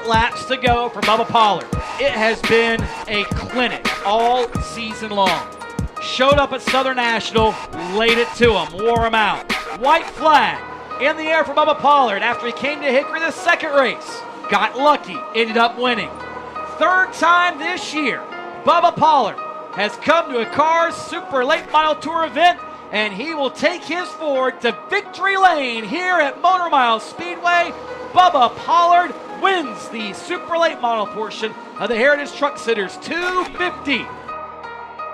Laps to go for Bubba Pollard. It has been a clinic all season long. Showed up at Southern National, laid it to him, wore him out. White flag in the air for Bubba Pollard after he came to Hickory the second race. Got lucky, ended up winning. Third time this year, Bubba Pollard has come to a Cars Super Late Model Tour event, and he will take his Ford to victory lane here at Motor Mile Speedway. Bubba Pollard wins the Super Late Model portion of the Heritage Truck Sitters 250.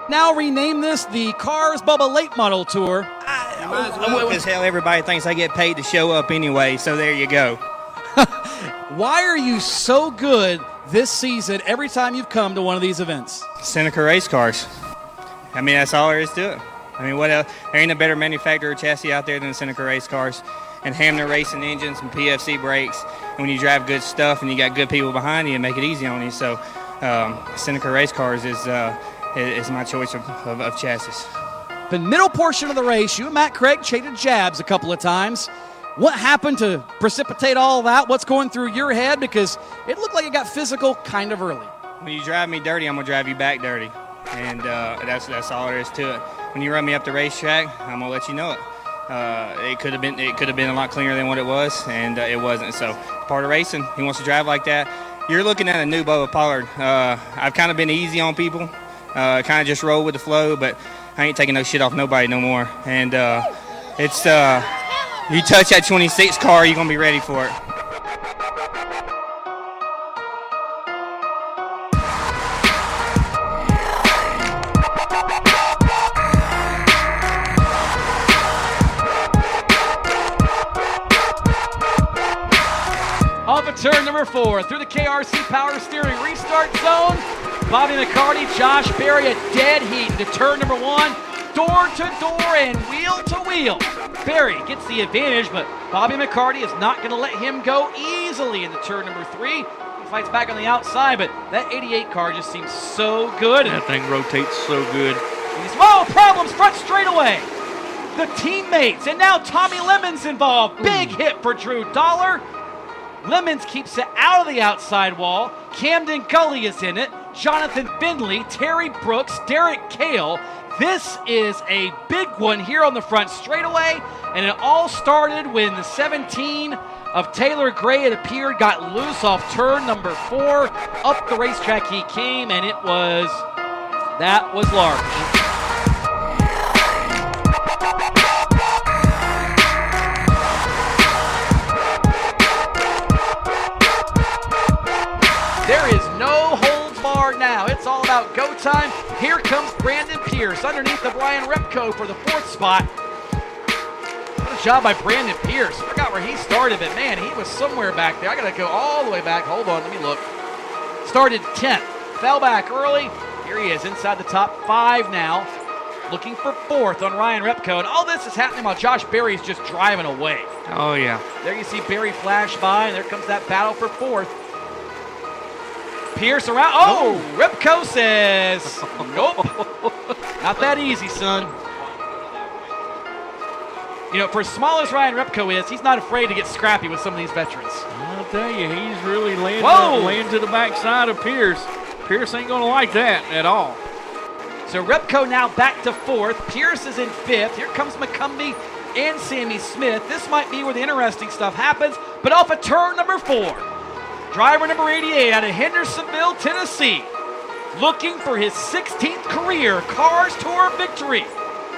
Now rename this the Cars Bubba Late Model Tour. Because hell, everybody thinks I get paid to show up anyway, so there you go. Why are you so good this season every time you've come to one of these events? Seneca Race Cars. I mean, that's all there is to it. I mean, what else? There ain't a better manufacturer chassis out there than Seneca Race Cars. And Hamner Racing engines and PFC brakes. And when you drive good stuff and you got good people behind you, make it easy on you. So Seneca Race Cars is my choice of chassis. The middle portion of the race, you and Matt Craig traded jabs a couple of times. What happened to precipitate all that? What's going through your head? Because it looked like it got physical kind of early. When you drive me dirty, I'm going to drive you back dirty. And that's all there is to it. When you run me up the racetrack, I'm going to let you know it. It could have been a lot cleaner than what it was, and it wasn't. So part of racing, he wants to drive like that. You're looking at a new Bubba Pollard. I've kind of been easy on people, kind of just roll with the flow, but I ain't taking no shit off nobody no more. And it's you touch that 26 car, you're gonna be ready for it. Off of turn number 4, through the KRC power steering restart zone. Bobby McCarty, Josh Berry, a dead heat into turn number 1. Door to door and wheel to wheel. Berry gets the advantage, but Bobby McCarty is not going to let him go easily into turn number 3. He fights back on the outside, but that 88 car just seems so good. That thing rotates so good. Whoa, problems front straightaway. The teammates, and now Tommy Lemons involved. Big hit for Drew Dollar. Lemons keeps it out of the outside wall. Camden Gully is in it. Jonathan Findley, Terry Brooks, Derek Kale. This is a big one here on the front straightaway, and it all started when the 17 of Taylor Gray, it appeared, got loose off turn number 4. Up the racetrack he came, and that was large. There is no holds barred now. It's all about go time. Here comes Brandon Pierce underneath of Ryan Repko for the 4th spot. What a job by Brandon Pierce. I forgot where he started, but man, he was somewhere back there. I got to go all the way back. Hold on, let me look. Started 10th, fell back early. Here he is inside the top 5 now, looking for 4th on Ryan Repko. And all this is happening while Josh Berry's just driving away. Oh, yeah. There you see Berry flash by, and there comes that battle for 4th. Pierce around. Oh, Repko says, nope. Not that easy, son. You know, for as small as Ryan Repko is, he's not afraid to get scrappy with some of these veterans. I'll tell you, he's really laying to the backside of Pierce. Pierce ain't going to like that at all. So Repko now back to 4th. Pierce is in 5th. Here comes McCumbee and Sammy Smith. This might be where the interesting stuff happens, but off of turn number 4. Driver number 88 out of Hendersonville, Tennessee, looking for his 16th career Cars Tour victory.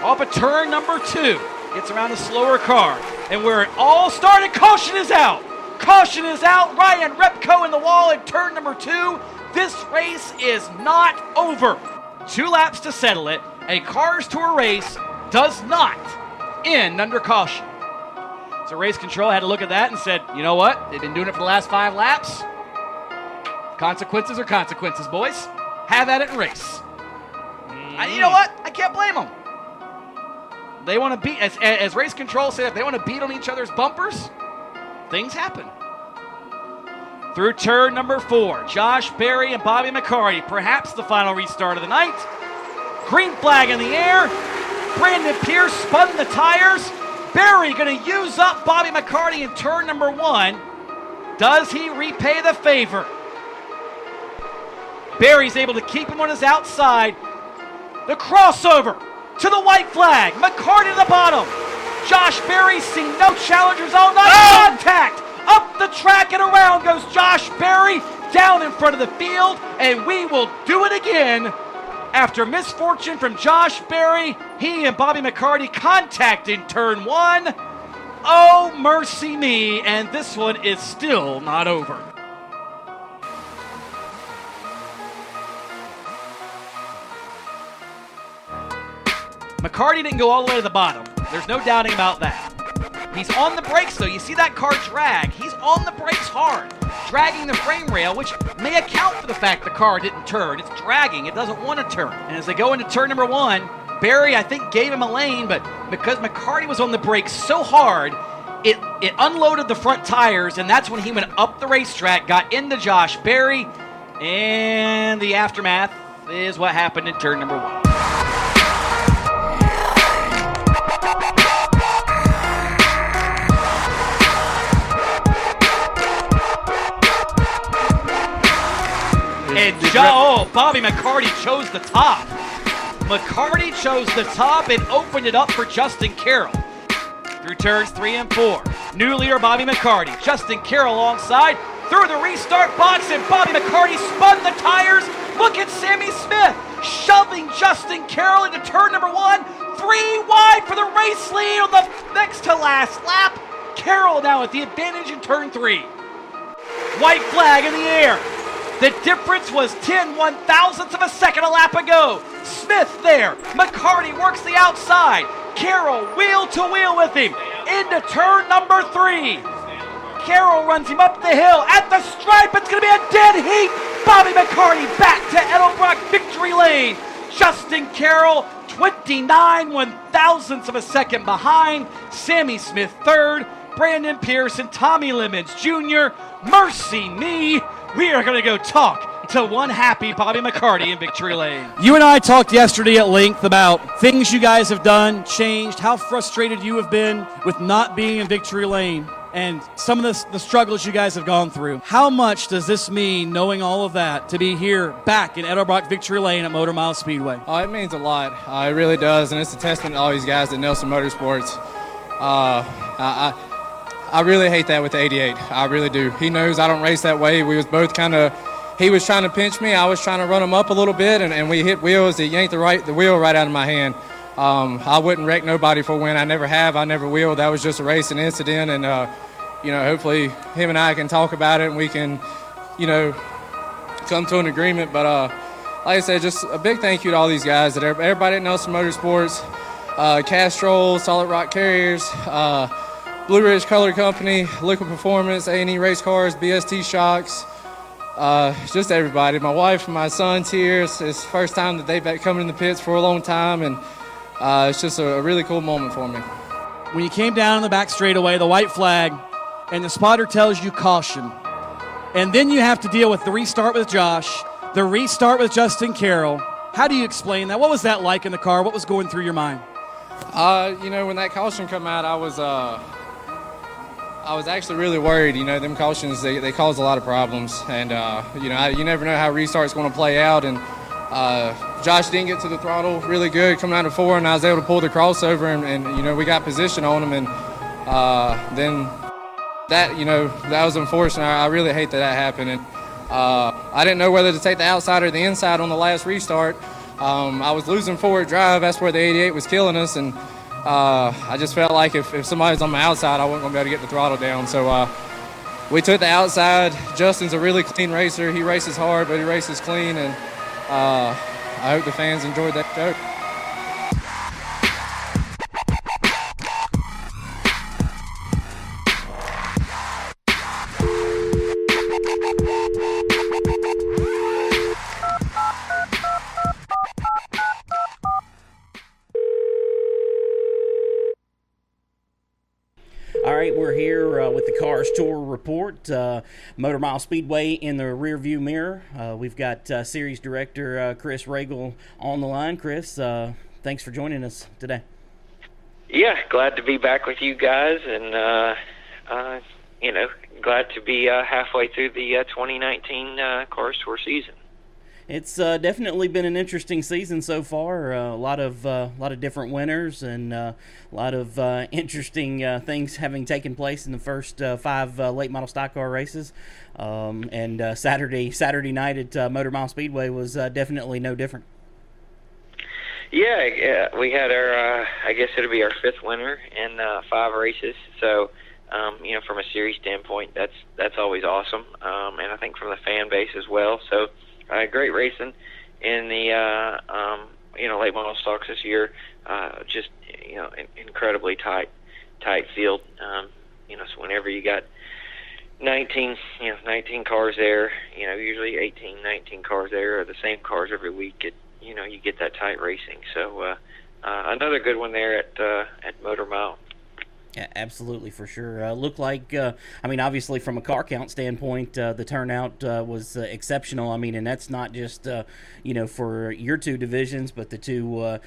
Off of turn number 2, gets around a slower car. And where it all started, caution is out. Caution is out. Ryan Repko in the wall in turn number 2. This race is not over. 2 laps to settle it. A Cars Tour race does not end under caution. So race control had to look at that and said, you know what? They've been doing it for the last 5 laps. Consequences are consequences, boys. Have at it and race. And you know what? I can't blame them. They want to beat, as race control said, if they want to beat on each other's bumpers, things happen. Through turn number 4, Josh Berry and Bobby McCarty, perhaps the final restart of the night. Green flag in the air. Brandon Pierce spun the tires. Berry going to use up Bobby McCarty in turn number 1. Does he repay the favor? Berry's able to keep him on his outside. The crossover to the white flag. McCarty to the bottom. Josh Berry seen no challengers all night. Contact. Up the track and around goes Josh Berry down in front of the field, and we will do it again. After misfortune from Josh Berry, he and Bobby McCarty contact in turn 1. Oh, mercy me, and this one is still not over. McCarty didn't go all the way to the bottom. There's no doubting about that. He's on the brakes, though. You see that car drag. He's on the brakes hard, dragging the frame rail, which may account for the fact the car didn't turn. It's dragging. It doesn't want to turn. And as they go into turn number 1, Berry, I think, gave him a lane, but because McCarty was on the brakes so hard, it unloaded the front tires, and that's when he went up the racetrack, got into Josh Berry, and the aftermath is what happened in turn number 1. And Bobby McCarty chose the top. McCarty chose the top and opened it up for Justin Carroll. Through turns 3 and 4, new leader Bobby McCarty. Justin Carroll alongside through the restart box, and Bobby McCarty spun the tires. Look at Sammy Smith shoving Justin Carroll into turn number 1. 3 wide for the race lead on the next to last lap. Carroll now with the advantage in turn 3. White flag in the air. The difference was 10 one-thousandths of a second a lap ago. Smith there. McCarty works the outside. Carroll wheel to wheel with him into turn number 3. Carroll runs him up the hill at the stripe. It's going to be a dead heat. Bobby McCarty back to Edelbrock victory lane. Justin Carroll 29 one-thousandths of a second behind. Sammy Smith third. Brandon Pierce and Tommy Lemons Jr. Mercy me. We are going to go talk to one happy Bobby McCarty in victory lane. You and I talked yesterday at length about things you guys have done, changed, how frustrated you have been with not being in victory lane, and some of the struggles you guys have gone through. How much does this mean, knowing all of that, to be here back in Edelbrock victory lane at Motor Mile Speedway? Oh, it means a lot. It really does, and it's a testament to all these guys at Nelson Motorsports. I really hate that with the 88. I really do. He knows I don't race that way. We was both he was trying to pinch me. I was trying to run him up a little bit, and we hit wheels. He yanked the wheel right out of my hand. I wouldn't wreck nobody for a win. I never have. I never will. That was just a racing incident, and hopefully him and I can talk about it, and we can, come to an agreement. But like I said, just a big thank you to all these guys, everybody at Nelson Motorsports, Castrol, Solid Rock Carriers, Blue Ridge Color Company, Liquid Performance, A&E Race Cars, BST Shocks, just everybody. My wife and my son's here. It's the first time that they've been coming in the pits for a long time, and it's just a really cool moment for me. When you came down on the back straightaway, the white flag, and the spotter tells you caution, and then you have to deal with the restart with Josh, the restart with Justin Carroll. How do you explain that? What was that like in the car? What was going through your mind? When that caution come out, I was actually really worried. Them cautions, they cause a lot of problems. And, you never know how restart's going to play out. And Josh didn't get to the throttle really good coming out of 4, and I was able to pull the crossover, and we got position on him. And then that was unfortunate. I really hate that happened. And I didn't know whether to take the outside or the inside on the last restart. I was losing forward drive. That's where the 88 was killing us. And I just felt like if somebody was on my outside, I wasn't going to be able to get the throttle down. So we took the outside. Justin's a really clean racer. He races hard, but he races clean. And I hope the fans enjoyed that show. All right, we're here with the Cars Tour Report. Motor Mile Speedway in the rearview mirror. We've got Series Director Chris Ragle on the line. Chris, thanks for joining us today. Yeah, glad to be back with you guys, and glad to be halfway through the 2019 Cars Tour season. It's definitely been an interesting season so far. A lot of different winners and a lot of interesting things having taken place in the first 5 late model stock car races. And Saturday night at Motor Mile Speedway was definitely no different. Yeah, we had our I guess it'll be our 5th winner in 5 races. So from a series standpoint, that's always awesome, and I think from the fan base as well. So. Great racing in the late model stocks this year. Just incredibly tight field. So whenever you got 19 cars there, usually 18, 19 cars there, or the same cars every week. You get that tight racing. So another good one there at Motor Mile. Yeah, absolutely, for sure. Looked like, obviously from a car count standpoint, the turnout was exceptional. And that's not just, for your 2 divisions, but the 2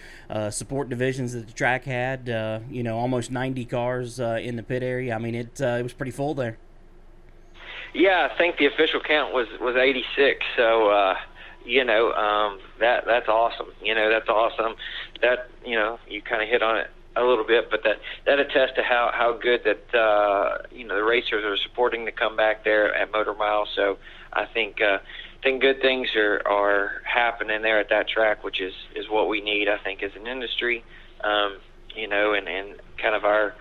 support divisions that the track had. Almost 90 cars in the pit area. It was pretty full there. Yeah, I think the official count was 86. So, that's awesome. That's awesome. That, you kind of hit on it a little bit, but that attests to how good that the racers are supporting the comeback there at Motor Mile. So I think good things are happening there at that track, which is what we need, I think, as an industry. And kind of our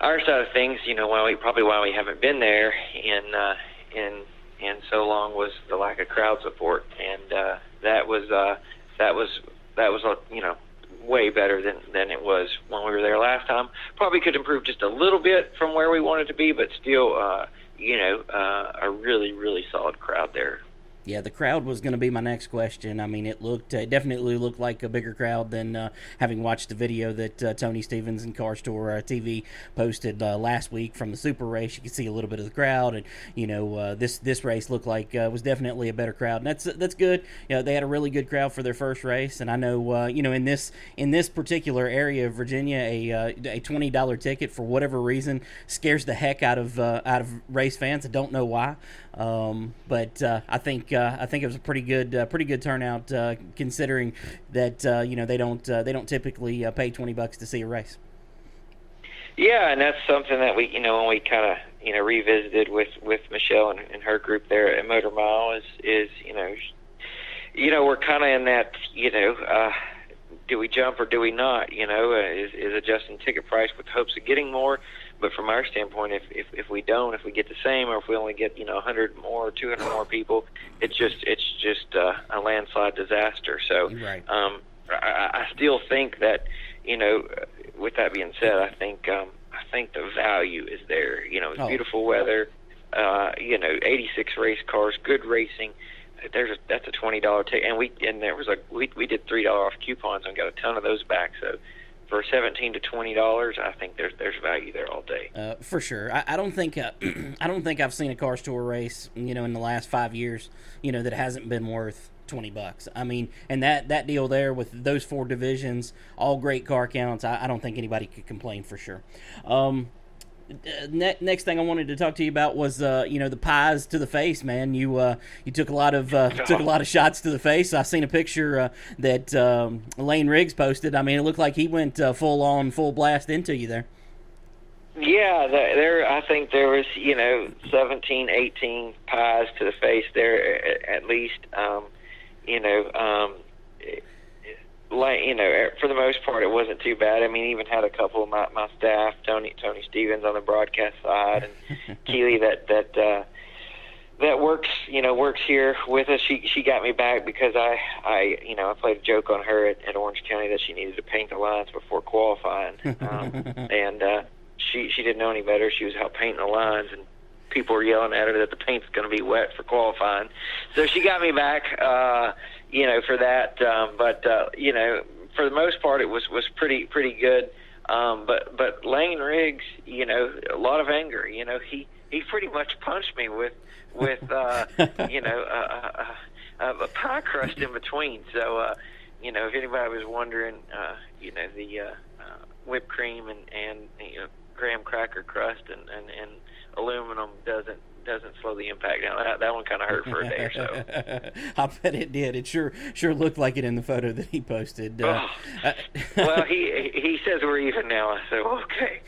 side of things, why we haven't been there in so long was the lack of crowd support, and that was way better than it was when we were there last time. Probably could improve just a little bit from where we wanted to be, but still, a really, really solid crowd there. Yeah, the crowd was going to be my next question. It definitely looked like a bigger crowd than having watched the video that Tony Stevens and Cars Tour TV posted last week from the Super Race. You could see a little bit of the crowd, and this race looked like was definitely a better crowd, and that's good. They had a really good crowd for their first race, and I know in this particular area of Virginia, a $20 ticket for whatever reason scares the heck out of race fans. I don't know why. But I think it was a pretty good turnout considering that they don't typically pay $20 to see a race. Yeah, and that's something that we when we kind of revisited with Michelle and her group there at Motor Mile is we're kind of in that do we jump or do we not? Is adjusting ticket price with hopes of getting more. But from our standpoint, if we don't, if we get the same, or if we only get 100 more or 200 more people, it's just a landslide disaster. So right. I still think that with that being said, I think the value is there. It's beautiful weather. 86 race cars, good racing. That's a $20 ticket, and we did $3 off coupons and got a ton of those back. So. For $17 to $20, I think there's value there all day. For sure, I don't think I've seen a Cars Tour race, in the last 5 years, that hasn't been worth $20. And that deal there with those 4 divisions, all great car counts. I don't think anybody could complain for sure. Next thing I wanted to talk to you about was the pies to the face, man. You took a lot of shots to the face. I seen a picture that Lane Riggs posted. It looked like he went full blast into you there. Yeah, I think there was 17, 18 pies to the face there at least. For the most part, it wasn't too bad. Even had a couple of my staff, Tony Stevens on the broadcast side, and Keely that works here with us. She got me back because I played a joke on her at Orange County that she needed to paint the lines before qualifying, and she didn't know any better. She was out painting the lines, and people were yelling at her that the paint's going to be wet for qualifying. So she got me back, for that. But for the most part, it was pretty good. But Lane Riggs, you know, a lot of anger. You know, he pretty much punched me with you know, a pie crust in between. So, you know, if anybody was wondering, you know, the whipped cream and you know, graham cracker crust and aluminum doesn't slow the impact down. That one kind of hurt for a day or so. I bet it did. It sure looked like it in the photo that he posted. Well, he says we're even now. I said, okay,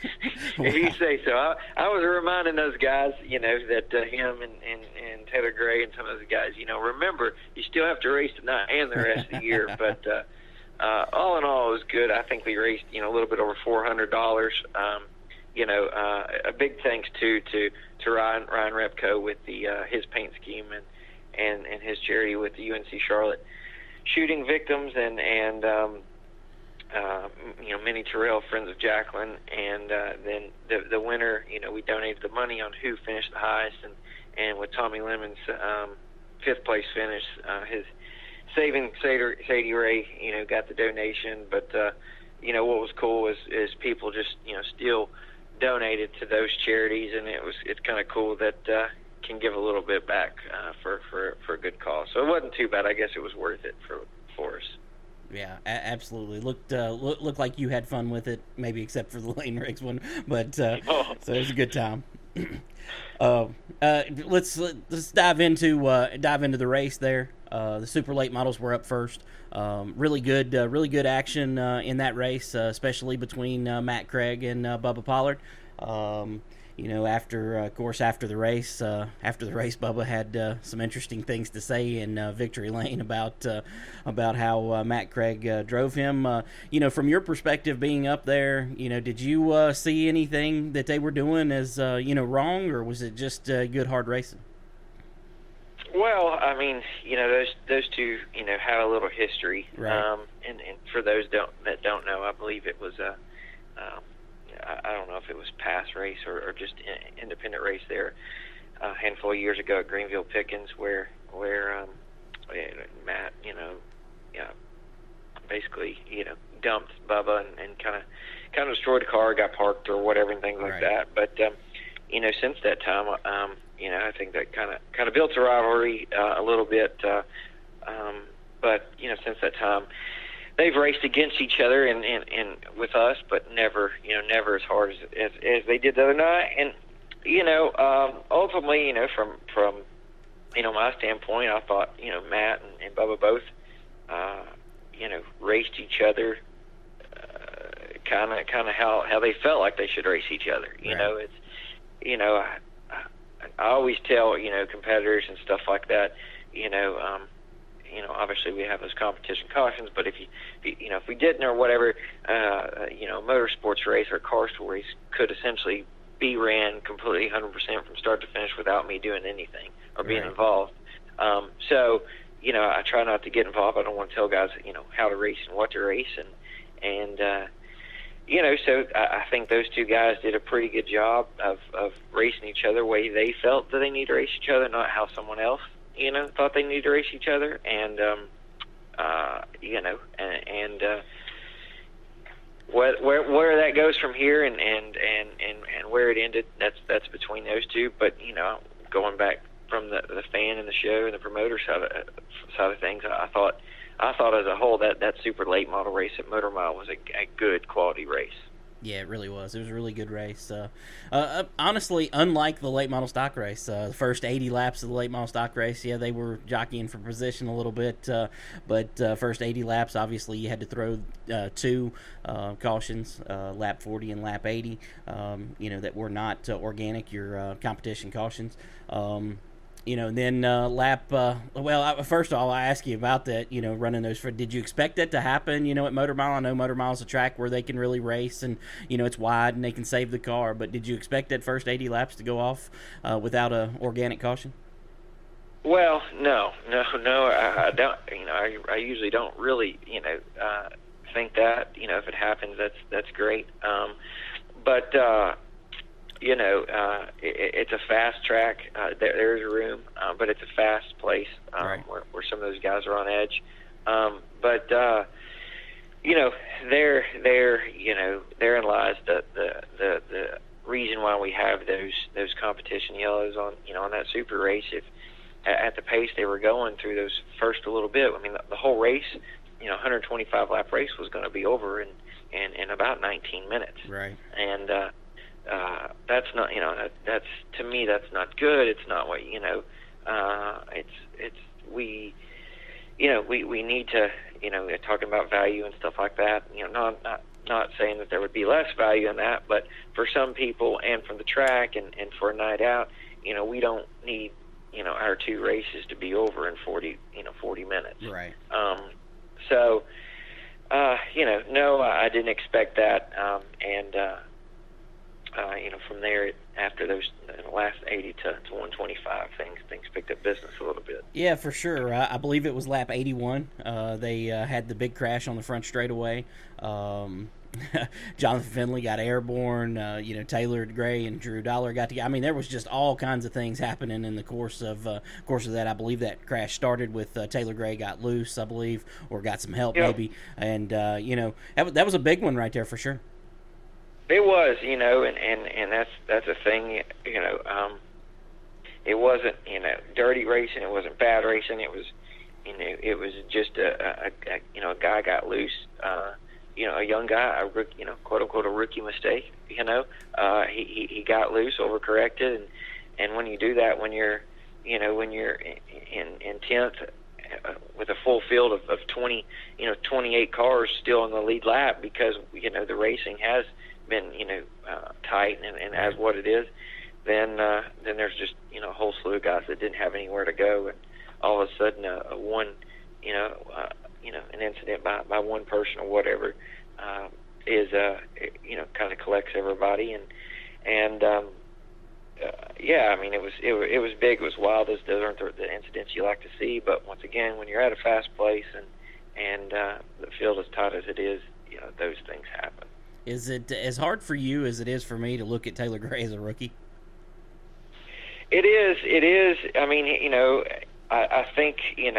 if you say so. I was reminding those guys, you know, that him and Taylor Gray and some of those guys, you know, remember, you still have to race tonight and the rest of the year. But all in all, it was good. I think we raced, you know, a little bit over $400. You know, a big thanks to Ryan Repko with the his paint scheme and his charity with the UNC Charlotte shooting victims and you know, Minnie Terrell, Friends of Jacqueline, and then the winner, you know, we donated the money on who finished the highest, and with Tommy Lemon's fifth place finish, his Saving Sadie Ray, you know, got the donation. But you know, what was cool is people just, you know, still donated to those charities, and it's kind of cool that can give a little bit back for a good cause. So it wasn't too bad. I guess it was worth it for us. Yeah, absolutely. Looked like you had fun with it, maybe except for the Lane Riggs one, but so it was a good time. Let's dive into the race there. The super late models were up first. Really good action in that race, especially between Matt Craig and Bubba Pollard. You know, after the race, Bubba had some interesting things to say in Victory Lane about how Matt Craig drove him. You know, from your perspective, being up there, you know, did you see anything that they were doing as you know, wrong, or was it just good hard racing? Well, I mean, you know, those two, you know, have a little history. Right. And for those that don't know, I believe it was I don't know if it was pass race or just independent race there a handful of years ago at Greenville Pickens, where Matt, you know, basically, you know, dumped Bubba and kind of destroyed the car, got parked or whatever and things like that. But you know, since that time, you know, I think that kind of built a rivalry a little bit. But you know, since that time, they've raced against each other and with us, but never as hard as they did the other night. And you know, ultimately, you know, from you know, my standpoint, I thought, you know, Matt and Bubba both, you know, raced each other, kind of how they felt like they should race each other. You know, it's, you know, I always tell, you know, competitors and stuff like that, you know, obviously we have those competition cautions, but if we didn't or whatever, you know, a motorsports race or a car store race could essentially be ran completely 100% from start to finish without me doing anything or being involved. So, you know, I try not to get involved. I don't want to tell guys, you know, how to race and what to race, and you know, so I think those two guys did a pretty good job of racing each other the way they felt that they need to race each other, not how someone else, you know, thought they needed to race each other. And you know, and where that goes from here and where it ended, that's between those two. But you know, going back from the fan and the show and the promoter side of things, I thought as a whole that super late model race at Motor Mile was a good quality race. Yeah, it really was. It was a really good race. Honestly, unlike the late model stock race, the first 80 laps of the late model stock race, yeah, they were jockeying for position a little bit, but first 80 laps, obviously, you had to throw two cautions, lap 40 and lap 80, you know, that were not organic, your competition cautions. You know, then first of all, I ask you about that, you know, running those. Did you expect that to happen, you know, at Motor Mile? I know Motor Mile is a track where they can really race and, you know, it's wide and they can save the car. But did you expect that first 80 laps to go off without a organic caution? Well, no, I don't. You know, I usually don't really, you know, think that. You know, if it happens, that's great. But you know, it's a fast track. There's room, but it's a fast place where some of those guys are on edge. But therein lies the reason why we have those competition yellows on that super race. If at the pace they were going through those first a little bit, I mean the whole race, 125 lap race was going to be over in about 19 minutes. Right. And that's not, that's, to me, that's not good. It's not what, we need to, talking about value and stuff like that, not saying that there would be less value in that, but for some people and from the track and for a night out, we don't need, our two races to be over in 40 minutes. Right. No, I didn't expect that. From there, after those last 80 to 125, things picked up business a little bit. Yeah, for sure. I believe it was lap 81. They had the big crash on the front straightaway. Jonathan Finley got airborne. Taylor Gray and Drew Dollar got together. I mean, there was just all kinds of things happening in the course of that. I believe that crash started with Taylor Gray got loose, I believe, or got some help maybe. And that was a big one right there for sure. It was, and that's a thing. It wasn't dirty racing. It wasn't bad racing. It was, it was just a guy got loose. A young guy, quote unquote, a rookie mistake. He got loose, overcorrected, and when you do that, when you're in 10th with a full field of 28 cars still in the lead lap, because the racing has been tight and as what it is, then there's just a whole slew of guys that didn't have anywhere to go, and all of a sudden an incident by one person or whatever is kind of collects everybody, and I mean it was big, it was wild. Those aren't the incidents you like to see, but once again, when you're at a fast place and the field is tight as it is, those things happen. Is it as hard for you as it is for me to look at Taylor Gray as a rookie? It is. I mean, I think, and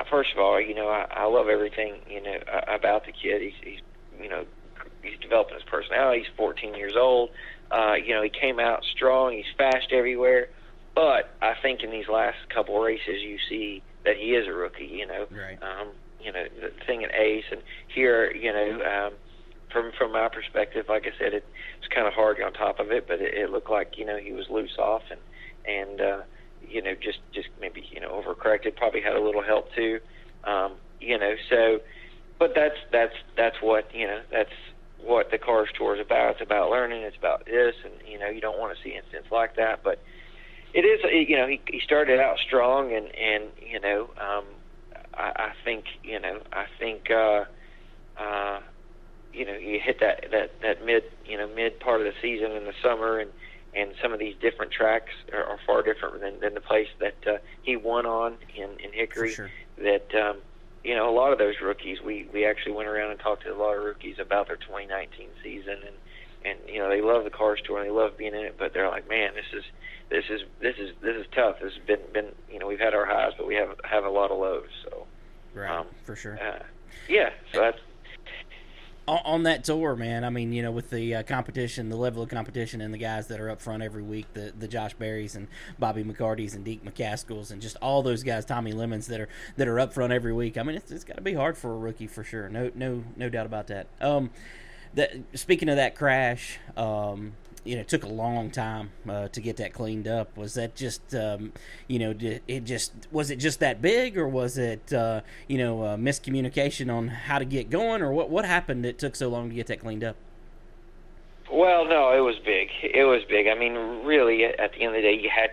first of all, I love everything, about the kid. He's developing his personality. He's 14 years old. He came out strong. He's fast everywhere. But I think in these last couple of races, you see that he is a rookie, Right. The thing at Ace, and here, from my perspective, like I said, it was kind of hard on top of it, but it looked like, he was loose off and just maybe, overcorrected, probably had a little help too. So, but that's what, that's what the Cars Tour is about. It's about learning. It's about this, and, you don't want to see incidents like that, but it is, he started out strong, and I think you hit that mid part of the season in the summer, and some of these different tracks are far different than the place that he won on in Hickory. For sure. That a lot of those rookies, we actually went around and talked to a lot of rookies about their 2019 season, and they love the Cars Tour and they love being in it, but they're like, man, this is tough. This has been we've had our highs, but we have a lot of lows. So right, for sure. So that's on that tour, man. I mean, with the competition, the level of competition, and the guys that are up front every week, the Josh Berrys and Bobby McCartys and Deke McCaskills, and just all those guys, Tommy Lemons that are up front every week. I mean, it's got to be hard for a rookie for sure. No doubt about that. Speaking of that crash, it took a long time to get that cleaned up. Was that just, was it just that big, or was it, miscommunication on how to get going, or what happened that took so long to get that cleaned up? Well, no, it was big. It was big. I mean, really, at the end of the day, you had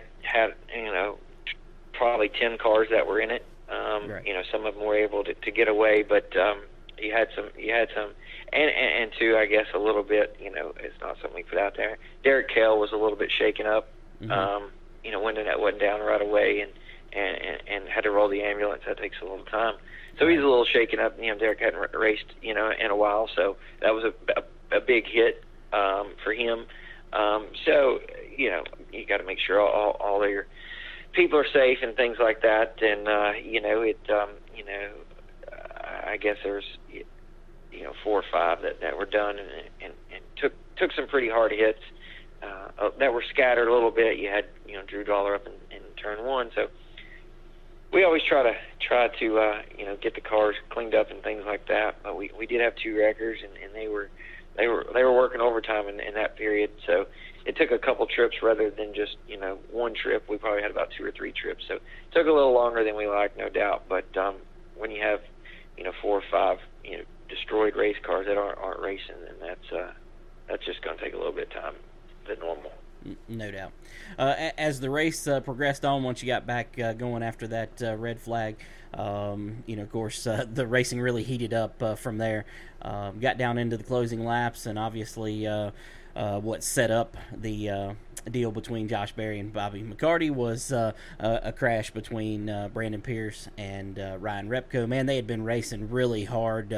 probably 10 cars that were in it. Right. Some of them were able to get away, but you had some. And too, I guess a little bit, it's not something we put out there. Derek Kell was a little bit shaken up. Mm-hmm. Windnet wasn't down right away, and had to roll the ambulance. That takes a little time. So he's a little shaken up. Derek hadn't raced, in a while, so that was a big hit for him. So you got to make sure all your people are safe and things like that. And I guess there's 4 or 5 that were done and took some pretty hard hits that were scattered a little bit. You had Drew Dollar up in turn 1, so we always try to get the cars cleaned up and things like that. But we did have 2 wreckers, and they were working overtime in that period. So it took a couple trips rather than just 1 trip. We probably had about 2 or 3 trips. So it took a little longer than we liked, no doubt. But when you have 4 or 5 destroyed race cars that aren't racing, then that's just going to take a little bit of time than normal. No doubt. As the race progressed on, once you got back going after that red flag, of course, the racing really heated up from there. Got down into the closing laps, and obviously what set up the deal between Josh Berry and Bobby McCarty was a crash between Brandon Pierce and Ryan Repko. Man, they had been racing really hard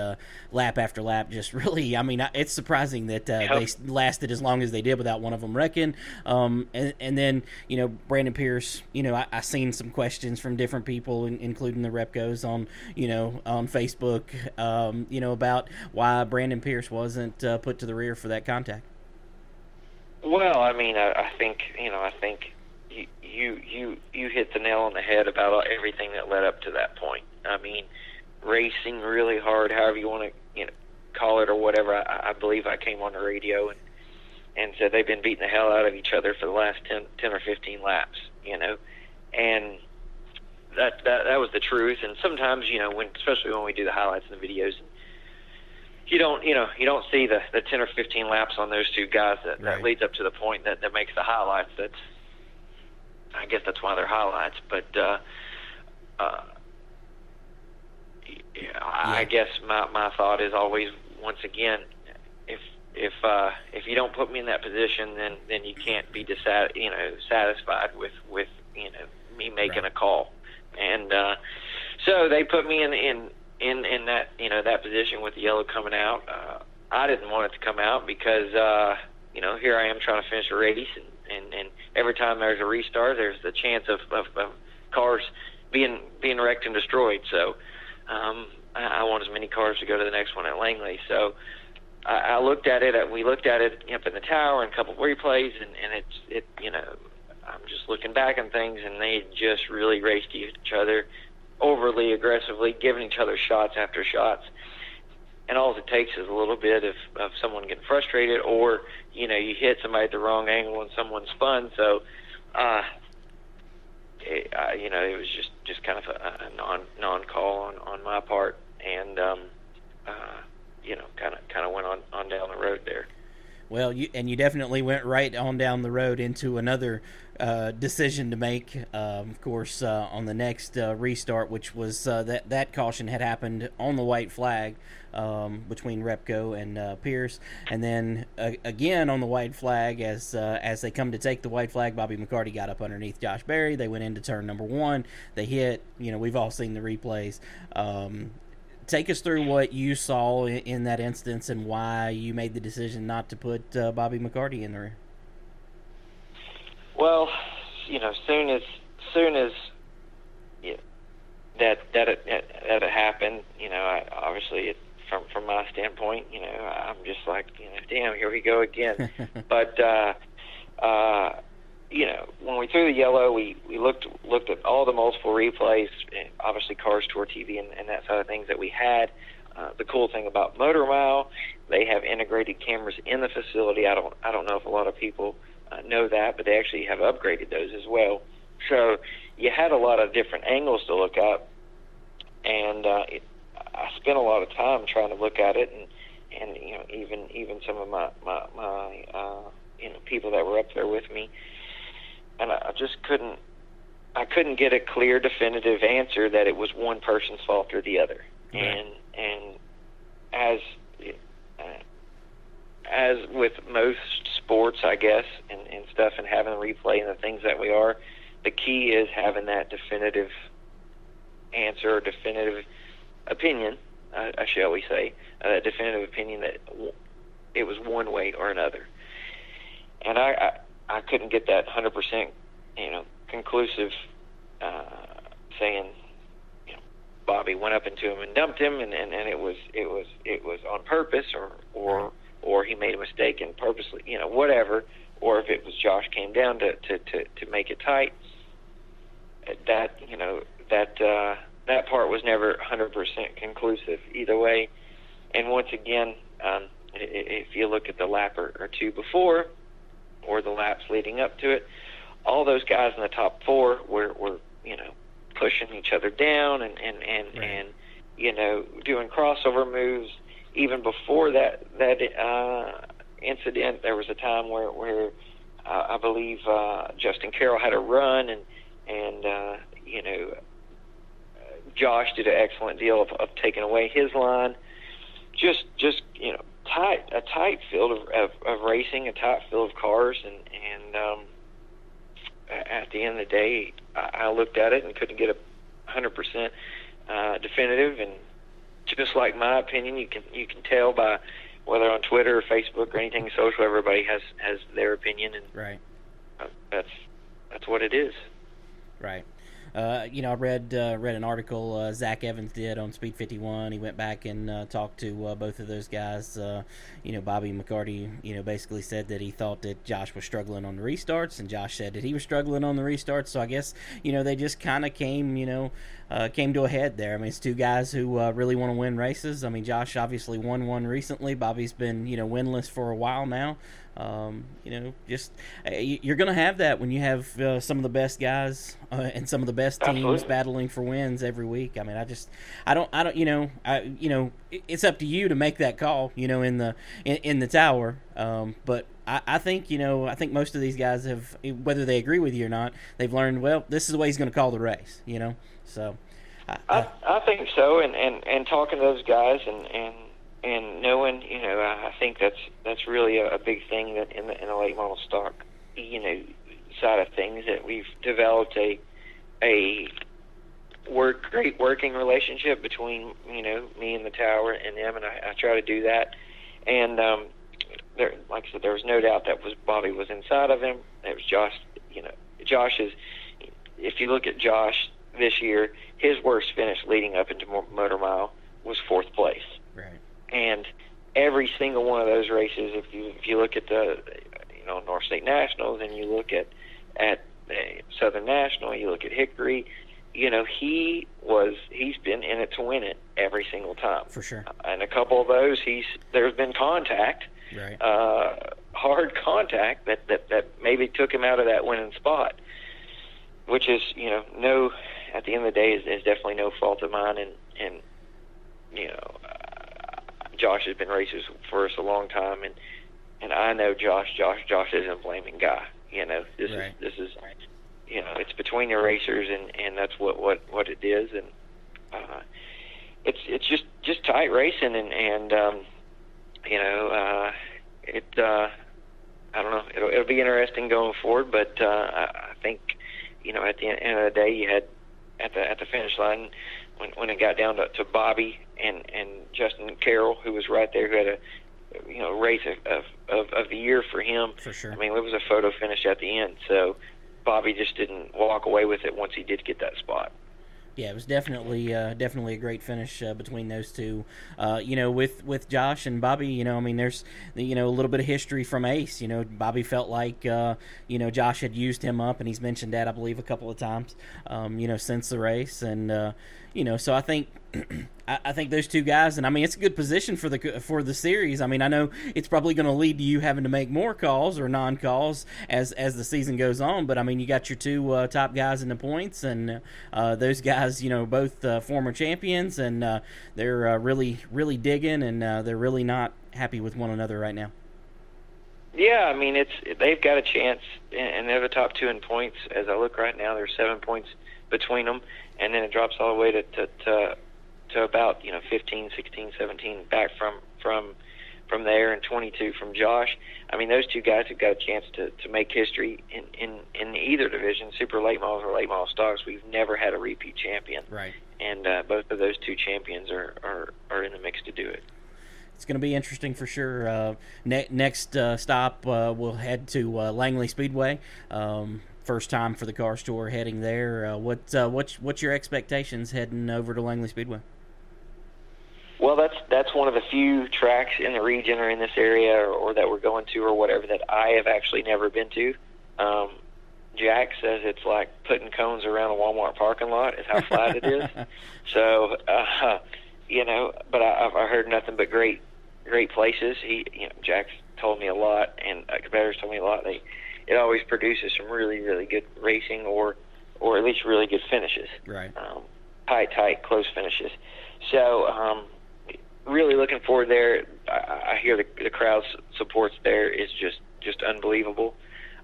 lap after lap. Just really, it's surprising that they lasted as long as they did without one of them wrecking. And then, Brandon Pierce, I seen some questions from different people, including the Repkos on Facebook, about why Brandon Pierce wasn't put to the rear for that contact. Well, I think you hit the nail on the head about everything that led up to that point. Racing really hard, however you want to call it or whatever. I believe I came on the radio and said they've been beating the hell out of each other for the last 10 or 15 laps, and that was the truth. And sometimes, especially when we do the highlights and the videos, you don't see the 10 or 15 laps on those 2 guys that leads up to the point that makes the highlights. I guess that's why they're highlights. But I guess my thought is always, once again, if you don't put me in that position, then you can't be satisfied with me making a call. And so they put me in that that position with the yellow coming out. I didn't want it to come out because here I am trying to finish a race, and every time there's a restart, there's the chance of cars being wrecked and destroyed. So I want as many cars to go to the next one at Langley. So I looked at it. We looked at it up in the tower and a couple of replays, and it I'm just looking back on things, and they just really raced each other overly aggressively, giving each other shots after shots. And all it takes is a little bit of someone getting frustrated, or you hit somebody at the wrong angle and someone spun. So it was just kind of a non-call on my part, and kind of went on down the road there. Well, you definitely went right on down the road into another decision to make, of course, on the next restart, which was that caution had happened on the white flag between Repko and Pierce, and then again on the white flag as they come to take the white flag, Bobby McCarty got up underneath Josh Berry. They went into turn number 1. They hit. We've all seen the replays. Take us through what you saw in that instance and why you made the decision not to put Bobby McCarty in the rear. Well, soon as that happened, obviously from my standpoint, I'm just like, damn, here we go again. But when we threw the yellow, we looked at all the multiple replays, and obviously Cars Tour TV and that side of things that we had. The cool thing about Motor Mile, they have integrated cameras in the facility. I don't know if a lot of people know that, but they actually have upgraded those as well. So you had a lot of different angles to look at, and I spent a lot of time trying to look at it, and even some of my people that were up there with me. And I just couldn't get a clear, definitive answer that it was one person's fault or the other. Right. And as with most sports, I guess, and stuff, and having a replay and the things that we are, the key is having that definitive answer or definitive opinion, shall we say, a definitive opinion that it was one way or another. And I couldn't get that 100%, conclusive saying, Bobby went up into him and dumped him, and it was on purpose, or he made a mistake and purposely, whatever, or if it was Josh came down to make it tight. That that part was never 100% conclusive either way. And once again, if you look at the lap or two before, or the laps leading up to it, all those guys in the top four were pushing each other down and doing crossover moves. Even before that incident, there was a time where I believe Justin Carroll had a run, and Josh did an excellent deal of taking away his line. Just a tight field of racing, a tight field of cars, and at the end of the day, I looked at it and couldn't get 100% definitive. And just like my opinion, you can tell by whether on Twitter or Facebook or anything social, everybody has their opinion, and right. That's what it is. Right. I read an article Zach Evans did on Speed 51. He went back and talked to both of those guys. Bobby McCarty, basically said that he thought that Josh was struggling on the restarts, and Josh said that he was struggling on the restarts. So I guess, they just kind of came to a head there. I mean, it's two guys who really want to win races. I mean, Josh obviously won one recently. Bobby's been, winless for a while now. You're going to have that when you have some of the best guys and some of the best teams Absolutely. battling for wins every week. I mean, it's up to you to make that call, in the tower. But I think most of these guys have, whether they agree with you or not, they've learned, well, this is the way he's going to call the race, so. I think so, and talking to those guys and knowing, I think that's really a big thing that in the late model stock, side of things, that we've developed a great working relationship between me and the tower and them, and I try to do that. And there, like I said, there was no doubt that Bobby was inside of him. It was Josh. Josh is. If you look at Josh this year, his worst finish leading up into Motor Mile was 4th place. Right. And every single one of those races, if you look at the North State Nationals, and you look at Southern National, you look at Hickory, he's been in it to win it every single time. For sure. And a couple of those, there's been contact, right, hard contact that maybe took him out of that winning spot, which is at the end of the day is definitely no fault of mine, and Josh has been racing for us a long time, and I know Josh isn't a blaming guy. This is it's between the racers, and that's what it is, and it's just tight racing, and I don't know, it'll be interesting going forward, but I think at the end of the day, you had at the finish line when it got down to Bobby and Justin Carroll, who was right there, who had a race of the year for him. For sure. I mean, it was a photo finish at the end, so Bobby just didn't walk away with it once he did get that spot. Yeah, it was definitely a great finish between those two. With Josh and Bobby, there's a little bit of history from Ace. Bobby felt like Josh had used him up, and he's mentioned that, I believe, a couple of times since the race, and so I think I think those two guys, and I mean, it's a good position for the series. I mean, I know it's probably going to lead to you having to make more calls or non-calls as the season goes on, but I mean, you got your two top guys in the points, and those guys, both former champions, and they're really digging, and they're really not happy with one another right now. Yeah, I mean, they've got a chance, and they're the top two in points. As I look right now, there's 7 points between them, and then it drops all the way to about 15, 16, 17 back from there, and 22 from Josh. I mean, those two guys have got a chance to make history in either division, super late models or late model stocks. We've never had a repeat champion, right? And both of those two champions are in the mix to do it. It's going to be interesting for sure. Next stop, we'll head to Langley Speedway. first time for the car store heading there. What's your expectations heading over to Langley Speedway? Well, that's one of the few tracks in the region or in this area or that we're going to or whatever that I have actually never been to. Jack says it's like putting cones around a Walmart parking lot is how flat it is. So, but I've heard nothing but great places. Jack's told me a lot, and competitors told me a lot. It always produces some really, really good racing or at least really good finishes. Right. Tight, close finishes. So, really looking forward there. I hear the crowd supports there is just unbelievable,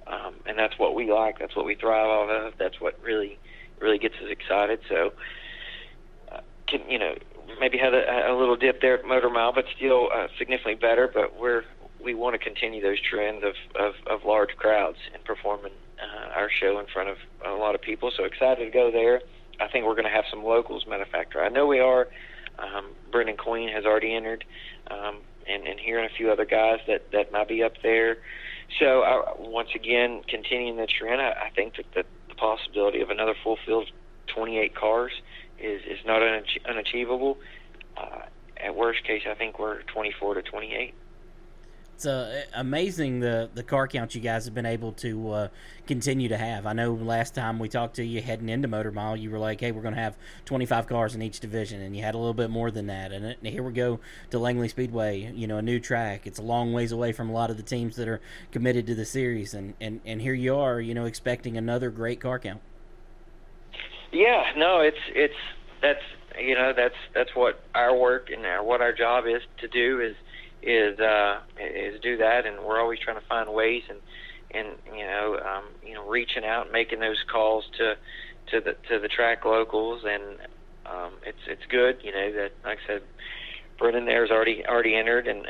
and that's what we like. That's what we thrive off of. That's what really gets us excited. So, maybe had a little dip there at Motor Mile, but still significantly better. But we want to continue those trends of large crowds and performing our show in front of a lot of people. So excited to go there. I think we're going to have some locals. Matter of fact, I know we are. Brendan Queen has already entered, and hearing a few other guys that might be up there. So once again, continuing the trend, I think that the possibility of another full field, 28 cars, is not unachievable. At worst case, I think we're 24 to 28. It's amazing the car count you guys have been able to continue to have. I know last time we talked to you heading into Motor Mile, you were like, hey, we're going to have 25 cars in each division, and you had a little bit more than that. And here we go to Langley Speedway, a new track. It's a long ways away from a lot of the teams that are committed to the series, and here you are, expecting another great car count. Yeah, no, that's what our work and what our job is to do is do that, and we're always trying to find ways and reaching out and making those calls to the track locals, and it's good, that, like I said, Brendan there's already entered, and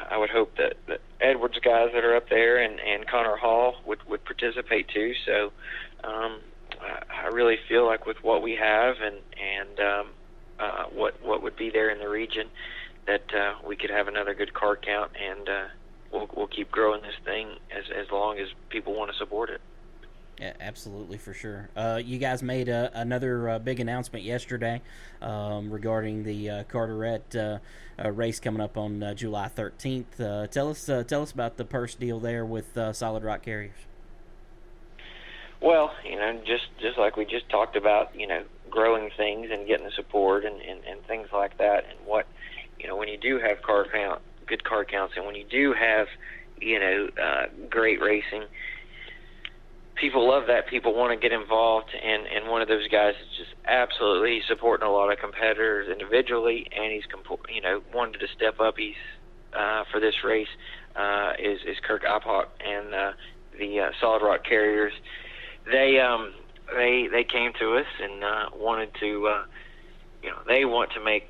I would hope that Edwards guys that are up there and Connor Hall would participate too. So I really feel like with what we have and what would be there in the region, that we could have another good car count, and we'll keep growing this thing as long as people want to support it. Yeah, absolutely, for sure. You guys made another big announcement yesterday regarding the Carteret race coming up on July 13th. Tell us about the purse deal there with Solid Rock Carriers. Well, just like we just talked about, growing things and getting the support and things like that, and what, when you do have good car counts, and when you do have, great racing, people love that. People want to get involved, and one of those guys is just absolutely supporting a lot of competitors individually, and he's wanted to step up. He's for this race is Kirk Ophok and the Solid Rock Carriers. They came to us and wanted to they want to make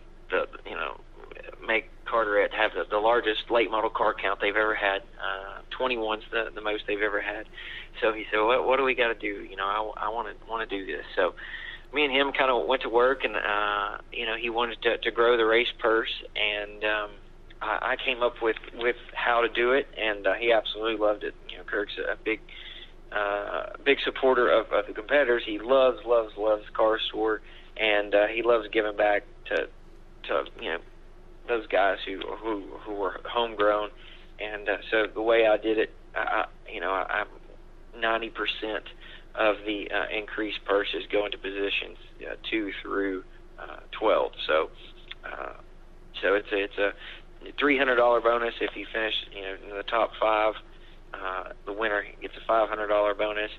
make Carteret have the largest late model car count they've ever had. 21's the most they've ever had. So he said, what do we got to do? I want to do this. So me and him kind of went to work, and he wanted to grow the race purse, and I came up with how to do it, and he absolutely loved it. Kirk's a big supporter of the competitors. He loves car store, and he loves giving back to those guys who were homegrown. And so the way I did it, I'm 90% of the increased purses go into positions 2 through 12. So it's a $300 bonus if you finish in the top 5. The winner gets a $500 bonus.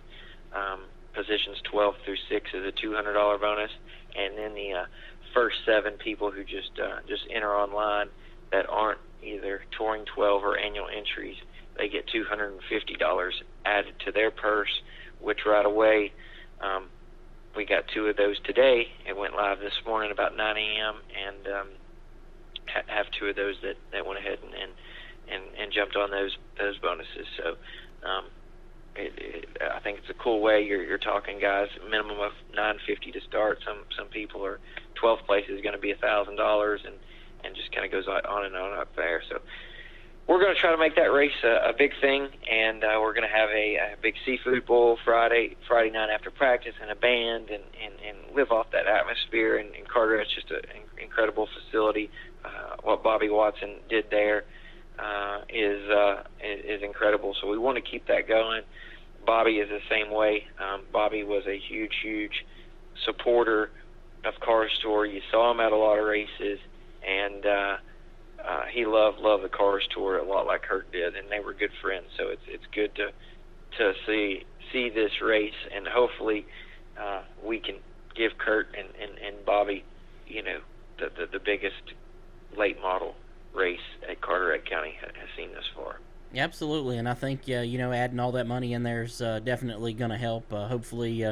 Positions 12 through 6 is a $200 bonus, and then the first 7 people who just enter online that aren't either touring 12 or annual entries, they get $250 added to their purse, which right away we got 2 of those today. It went live this morning about 9 a.m. and have 2 of those that went ahead and jumped on those bonuses. So I think it's a cool way. You're talking, guys, minimum of $950 to start. Some people are 12th place is going to be $1,000, and just kind of goes on and on up there. So we're going to try to make that race a big thing, and we're going to have a big seafood bowl Friday night after practice, and a band, and live off that atmosphere. And Carteret's just an incredible facility. What Bobby Watson did there is incredible. So we want to keep that going. Bobby is the same way. Bobby was a huge supporter of Cars Tour. You saw him at a lot of races, and he loved the Cars Tour a lot like Kurt did, and they were good friends. So it's good to see this race, and hopefully we can give Kurt and Bobby, the biggest late model race at Carteret County has seen this far. Absolutely, and I think adding all that money in there is definitely going to help. Hopefully,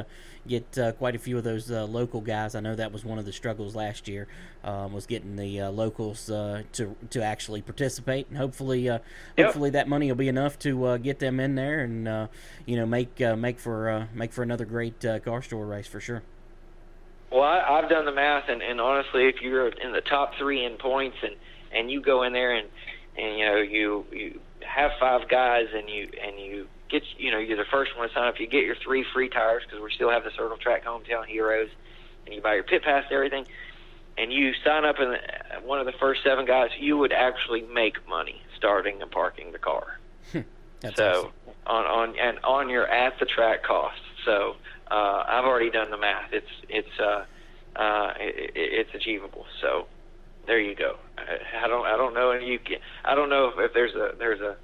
get quite a few of those local guys. I know that was one of the struggles last year, was getting the locals to actually participate, and hopefully that money will be enough to get them in there and make for another great car store race for sure. Well, I've done the math, and honestly, if you're in the top 3 in points, and you go in there and you have 5 guys, and you get, you're the first one to sign up. You get your 3 free tires, because we still have the Circle Track Hometown Heroes, and you buy your pit pass and everything, and you sign up in one of the first 7 guys, you would actually make money starting and parking the car. That's so awesome. on your at the track costs. So I've already done the math. It's achievable. So there you go. I don't know if there's a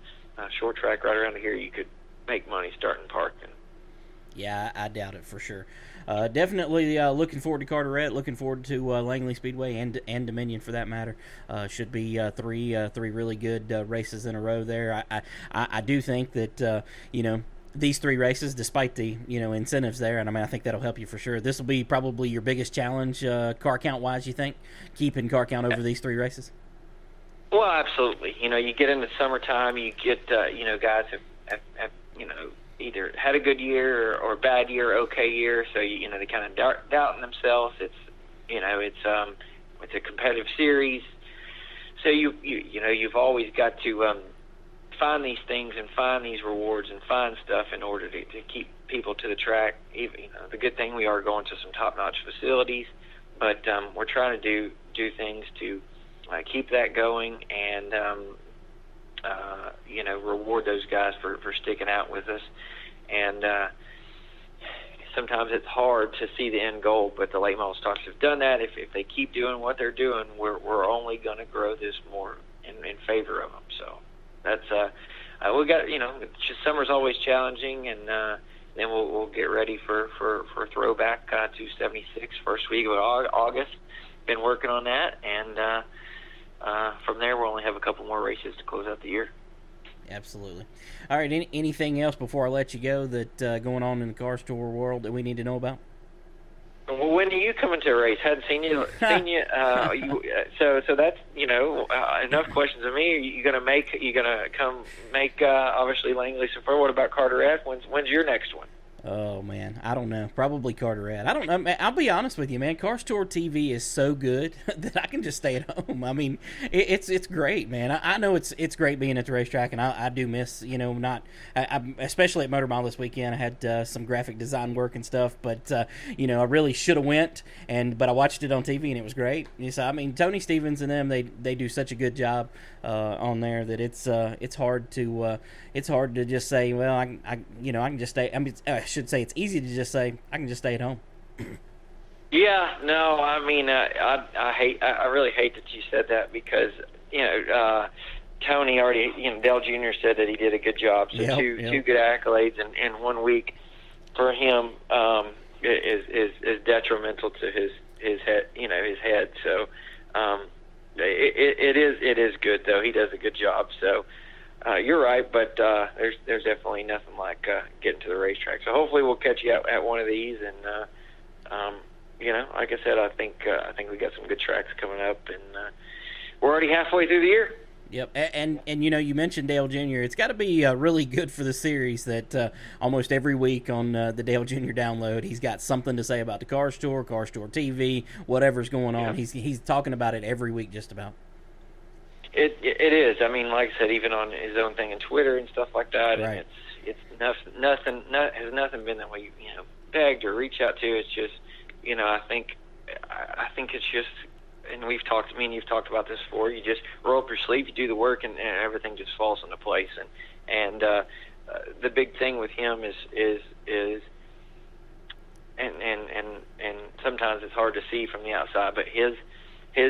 short track right around here you could make money starting parking. Yeah, I doubt it for sure. Definitely looking forward to Carteret. Looking forward to Langley Speedway and Dominion for that matter. Should be three really good races in a row there. I do think that these 3 races, despite the incentives there, and I think that'll help you for sure. This will be probably your biggest challenge car count wise. You think keeping car count over these 3 races? Well, absolutely. You get into summertime, you get guys have either had a good year or bad year, okay year. So they kind of doubting themselves. It's a competitive series. So you've always got to find these things and find these rewards and find stuff in order to keep people to the track. Even, the good thing, we are going to some top-notch facilities, but we're trying to do things to keep that going and reward those guys for sticking out with us. And sometimes it's hard to see the end goal, but the late model stocks have done that. If they keep doing what they're doing, we're only going to grow this more in favor of them. So that's we got summer's always challenging, and then we'll get ready for throwback 276 first week of August. Been working on that, and from there we'll only have a couple more races to close out the year. Absolutely. All right, anything else before I let you go that going on in the car store world that we need to know about? Well, when are you coming to a race? Hadn't seen you. So that's enough questions of me. Are you gonna come make obviously Langley Super? What about Carteret? When's your next one? Oh man, I don't know. Probably Carteret. I don't know, man. I'll be honest with you, man. Car Store TV is so good that I can just stay at home. I mean, it's great, man. I know it's great being at the racetrack, and I do miss especially at Motor Mile this weekend. I had some graphic design work and stuff, but I really should have went, but I watched it on TV and it was great. So I mean, Tony Stevens and them, they do such a good job on there that it's hard to just say, well, I can just stay. I mean, I should say it's easy to just say I can just stay at home. Yeah, no, I mean, I really hate that you said that, because Tony already, Dale Jr. said that he did a good job. So two good accolades in 1 week for him is detrimental to his head, his head. So it is good though. He does a good job. So. You're right, but there's definitely nothing like getting to the racetrack. So hopefully we'll catch you at one of these, and like I said, I think we got some good tracks coming up, and we're already halfway through the year. Yep, and you mentioned Dale Jr. It's got to be really good for the series that almost every week on the Dale Jr. download, he's got something to say about the Car Store TV, whatever's going on. Yeah. He's talking about it every week, just about. It is. I mean, like I said, even on his own thing on Twitter and stuff like that, Right. and it's nothing has nothing been that way, begged or reached out to. It's just, I think it's just, and you've talked about this before. You just roll up your sleeve, you do the work, and everything just falls into place. And the big thing with him is and sometimes it's hard to see from the outside, but his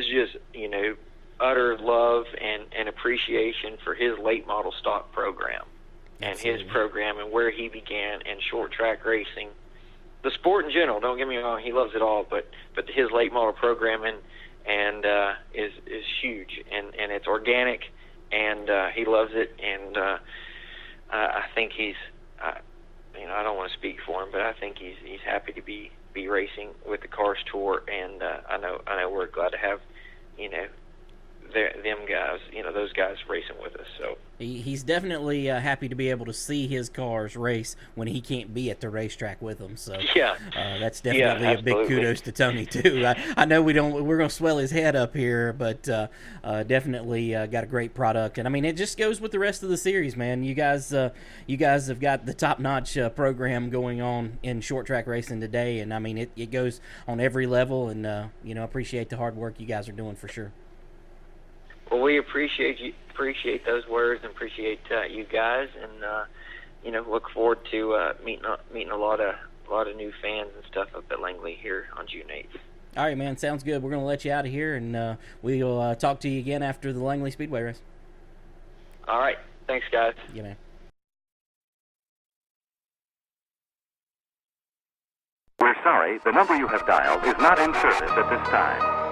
just utter love and appreciation for his late model stock program. Absolutely. And his program and where he began in short track racing, the sport in general. Don't get me wrong, he loves it all, but his late model program and is huge, and it's organic, and he loves it, and I think he's I don't want to speak for him, but I think he's happy to be racing with the Cars Tour, and I know we're glad to have them guys, those guys racing with us. So he's definitely happy to be able to see his cars race when he can't be at the racetrack with them. So yeah, that's definitely a big kudos to Tony too. I know we're going to swell his head up here, but definitely got a great product. And I mean, it just goes with the rest of the series, man. You guys have got the top-notch program going on in short track racing today, and I mean it goes on every level. And appreciate the hard work you guys are doing for sure. Well, we appreciate those words, and appreciate you guys, and look forward to meeting a lot of new fans and stuff up at Langley here on June 8th. All right, man, sounds good. We're going to let you out of here, and we'll talk to you again after the Langley Speedway race. All right, thanks, guys. Yeah, man. We're sorry, the number you have dialed is not in service at this time.